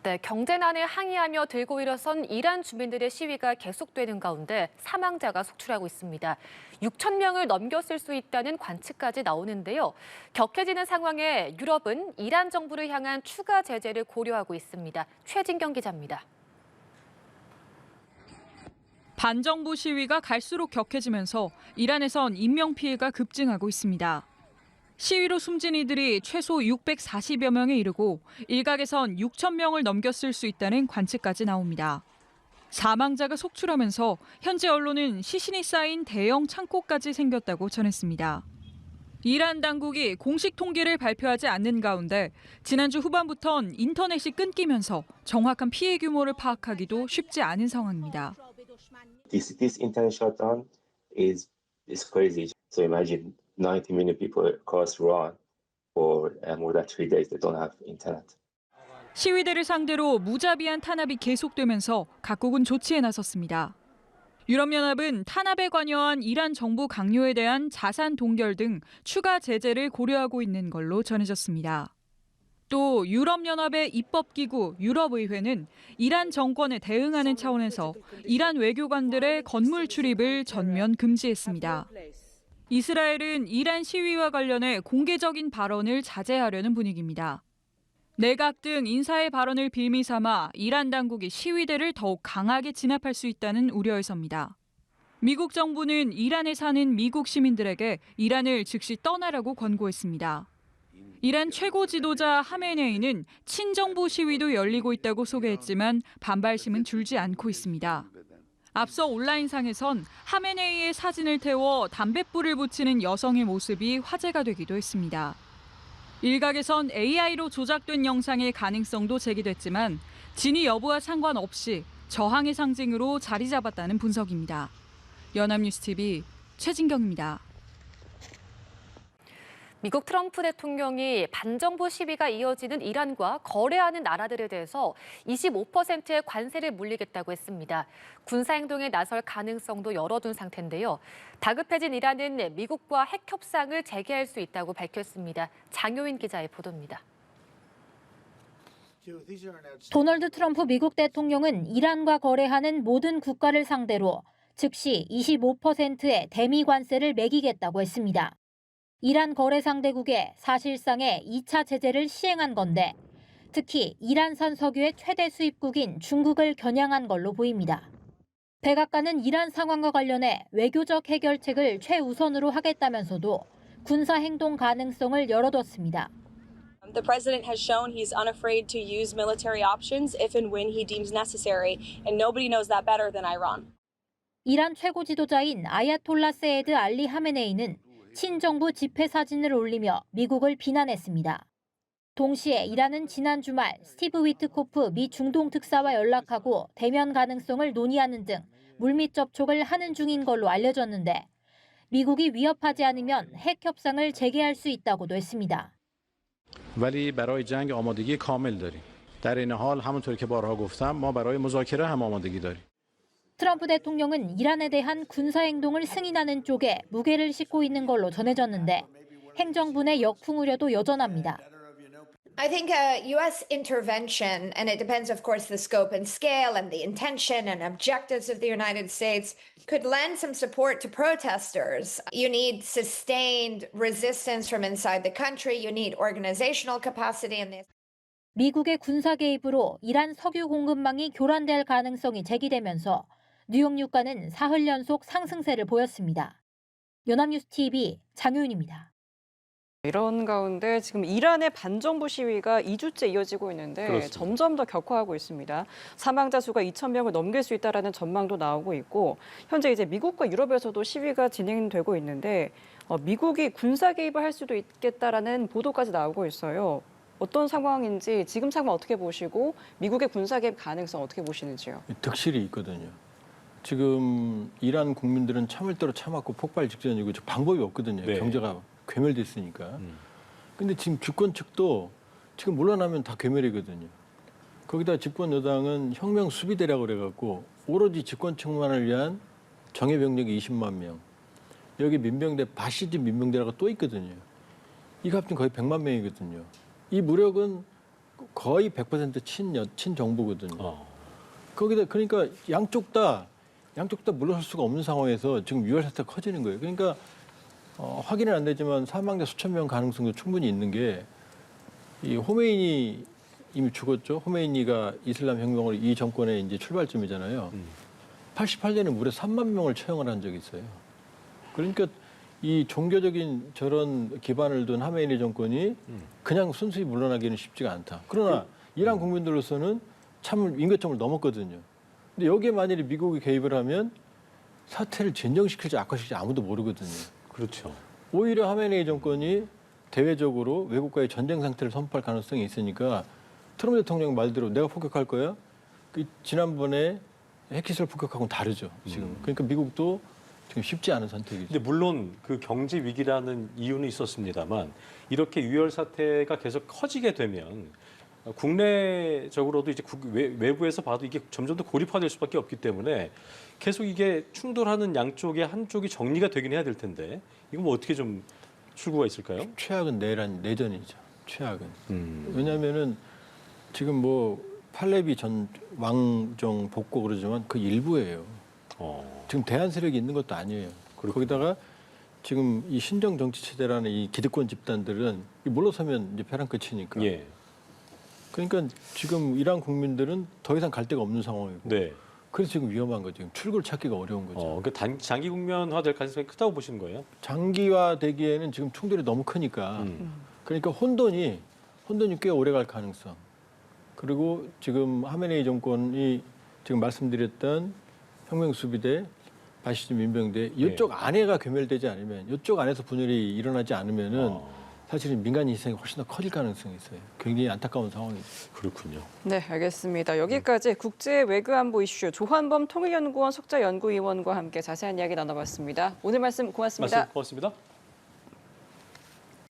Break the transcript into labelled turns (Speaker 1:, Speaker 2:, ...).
Speaker 1: 네, 경제난에 항의하며 들고 일어선 이란 주민들의 시위가 계속되는 가운데 사망자가 속출하고 있습니다. 6천 명을 넘겼을 수 있다는 관측까지 나오는데요. 격해지는 상황에 유럽은 이란 정부를 향한 추가 제재를 고려하고 있습니다. 최진경 기자입니다.
Speaker 2: 반정부 시위가 갈수록 격해지면서 이란에선 인명피해가 급증하고 있습니다. 시위로 숨진 이들이 최소 640여 명에 이르고 일각에선 6천 명을 넘겼을 수 있다는 관측까지 나옵니다. 사망자가 속출하면서 현지 언론은 시신이 쌓인 대형 창고까지 생겼다고 전했습니다. 이란 당국이 공식 통계를 발표하지 않는 가운데 지난주 후반부턴 인터넷이 끊기면서 정확한 피해 규모를 파악하기도 쉽지 않은 상황입니다.
Speaker 3: This internet shutdown is crazy. So imagine 90 million people across Iran for more than 3 days they don't have internet.
Speaker 2: 시위대를 상대로 무자비한 탄압이 계속되면서 각국은 조치에 나섰습니다. 유럽연합은 탄압에 관여한 이란 정부 강요에 대한 자산 동결 등 추가 제재를 고려하고 있는 걸로 전해졌습니다. 또 유럽연합의 입법기구 유럽의회는 이란 정권에 대응하는 차원에서 이란 외교관들의 건물 출입을 전면 금지했습니다. 이스라엘은 이란 시위와 관련해 공개적인 발언을 자제하려는 분위기입니다. 내각 등 인사의 발언을 빌미 삼아 이란 당국이 시위대를 더욱 강하게 진압할 수 있다는 우려에서입니다. 미국 정부는 이란에 사는 미국 시민들에게 이란을 즉시 떠나라고 권고했습니다. 이란 최고 지도자 하메네이는 친정부 시위도 열리고 있다고 소개했지만 반발심은 줄지 않고 있습니다. 앞서 온라인상에선 하메네이의 사진을 태워 담뱃불을 붙이는 여성의 모습이 화제가 되기도 했습니다. 일각에선 AI로 조작된 영상의 가능성도 제기됐지만 진위 여부와 상관없이 저항의 상징으로 자리 잡았다는 분석입니다. 연합뉴스TV 최진경입니다.
Speaker 1: 미국 트럼프 대통령이 반정부 시위가 이어지는 이란과 거래하는 나라들에 대해서 25%의 관세를 물리겠다고 했습니다. 군사행동에 나설 가능성도 열어둔 상태인데요. 다급해진 이란은 미국과 핵 협상을 재개할 수 있다고 밝혔습니다. 장효인 기자의 보도입니다.
Speaker 4: 도널드 트럼프 미국 대통령은 이란과 거래하는 모든 국가를 상대로 즉시 25%의 대미 관세를 매기겠다고 했습니다. 이란 거래 상대국에 사실상의 2차 제재를 시행한 건데 특히 이란산 석유의 최대 수입국인 중국을 겨냥한 걸로 보입니다. 백악관은 이란 상황과 관련해 외교적 해결책을 최우선으로 하겠다면서도 군사 행동 가능성을 열어뒀습니다.
Speaker 5: The president has shown he's unafraid to use military options if and when he deems necessary, and nobody knows that better than Iran.
Speaker 4: 이란 최고 지도자인 아야톨라 세이드 알리 하메네이는 친정부 집회 사진을 올리며 미국을 비난했습니다. 동시에 이란은 지난 주말 스티브 위트코프 미 중동 특사와 연락하고 대면 가능성을 논의하는 등 물밑 접촉을 하는 중인 걸로 알려졌는데 미국이 위협하지 않으면 핵 협상을 재개할 수 있다고도 했습니다.
Speaker 6: ولی برای جنگ آمادگی کامل داریم. در این حال همونطور که بارها گفتم ما برای مذاکره هم آمادگی داریم.
Speaker 4: 트럼프 대통령은 이란에 대한 군사행동을 승인하는 쪽에 무게를 싣고 있는 걸로 전해졌는데 행정부 내 역풍 우려도 여전합니다.
Speaker 7: I think U.S. intervention, and it depends, of course, the scope and scale and the intention and objectives of the United States, could lend some support to protesters. You need sustained resistance from inside the country. You need organizational capacity in this.
Speaker 4: 미국의 군사 개입으로 이란 석유 공급망이 교란될 가능성이 제기되면서 뉴욕 유가는 사흘 연속 상승세를 보였습니다. 연합뉴스TV 장효윤입니다.
Speaker 8: 이런 가운데 지금 이란의 반정부 시위가 2주째 이어지고 있는데
Speaker 6: 그렇습니다.
Speaker 8: 점점 더 격화하고 있습니다. 사망자 수가 2천 명을 넘길 수 있다라는 전망도 나오고 있고 현재 이제 미국과 유럽에서도 시위가 진행되고 있는데 미국이 군사 개입을 할 수도 있겠다라는 보도까지 나오고 있어요. 어떤 상황인지 지금 상황 어떻게 보시고 미국의 군사 개입 가능성 어떻게 보시는지요?
Speaker 9: 득실이 있거든요. 지금 이란 국민들은 참을 대로 참았고 폭발 직전이고 방법이 없거든요.
Speaker 10: 네.
Speaker 9: 경제가 괴멸됐으니까. 근데 지금 주권 측도 지금 물러나면 다 괴멸이거든요. 거기다 집권 여당은 혁명 수비대라고 그래갖고 오로지 집권 측만을 위한 정예 병력이 20만 명. 여기 민병대 바시즘 민병대라고 또 있거든요. 이거 합치면 거의 100만 명이거든요. 이 무력은 거의 100% 친정부거든요. 거기다 그러니까 양쪽 다 물러설 수가 없는 상황에서 지금 유혈 사태가 커지는 거예요. 그러니까 확인은 안 되지만 사망자 수천 명 가능성도 충분히 있는 게 이 호메이니 이미 죽었죠. 호메이니가 이슬람 혁명으로 이 정권의 이제 출발점이잖아요. 88년에 무려 3만 명을 처형을 한 적이 있어요. 그러니까 이 종교적인 저런 기반을 둔 하메이니 정권이 그냥 순수히 물러나기는 쉽지가 않다. 그러나 이란 국민들로서는 참 임계점을 넘었거든요. 근데 여기에 만일에 미국이 개입을 하면 사태를 진정시킬지 악화시킬지 아무도 모르거든요.
Speaker 10: 그렇죠.
Speaker 9: 오히려 하메네이 정권이 대외적으로 외국과의 전쟁 상태를 선포할 가능성이 있으니까 트럼프 대통령 말대로 내가 폭격할 거야. 지난번에 핵시설 폭격하고는 다르죠. 지금. 그러니까 미국도 지금 쉽지 않은 선택이죠.
Speaker 10: 근데 물론 그 경제 위기라는 이유는 있었습니다만 이렇게 유혈 사태가 계속 커지게 되면 국내적으로도 이제 외부에서 봐도 이게 점점 더 고립화될 수밖에 없기 때문에 계속 이게 충돌하는 양쪽의 한쪽이 정리가 되긴 해야 될 텐데 이거 뭐 어떻게 좀 출구가 있을까요?
Speaker 9: 최악은 내전이죠. 최악은. 왜냐하면은 지금 뭐 팔레비 전 왕정 복고 그러지만 그 일부예요. 지금 대한 세력이 있는 것도 아니에요. 거기다가 지금 이 신정 정치 체제라는 이 기득권 집단들은 물러서면 이제 벼랑 끝이니까.
Speaker 10: 예.
Speaker 9: 그러니까 지금 이란 국민들은 더 이상 갈 데가 없는 상황이고.
Speaker 10: 네.
Speaker 9: 그래서 지금 위험한 거죠. 지금 출구를 찾기가 어려운 거죠.
Speaker 10: 그러니까 장기 국면화될 가능성이 크다고 보시는 거예요?
Speaker 9: 장기화되기에는 지금 충돌이 너무 크니까. 그러니까 혼돈이 꽤 오래 갈 가능성. 그리고 지금 하메네이 정권이 지금 말씀드렸던 혁명수비대, 바시즘 민병대 이쪽 안에가 괴멸되지 않으면 이쪽 안에서 분열이 일어나지 않으면은 사실은 민간 희생이 훨씬 더 커질 가능성이 있어요. 굉장히 안타까운 상황이죠.
Speaker 10: 그렇군요.
Speaker 8: 네, 알겠습니다. 여기까지 국제 외교안보 이슈 조한범 통일연구원 석좌연구위원과 함께 자세한 이야기 나눠봤습니다. 오늘 말씀 고맙습니다.
Speaker 10: 말씀 고맙습니다.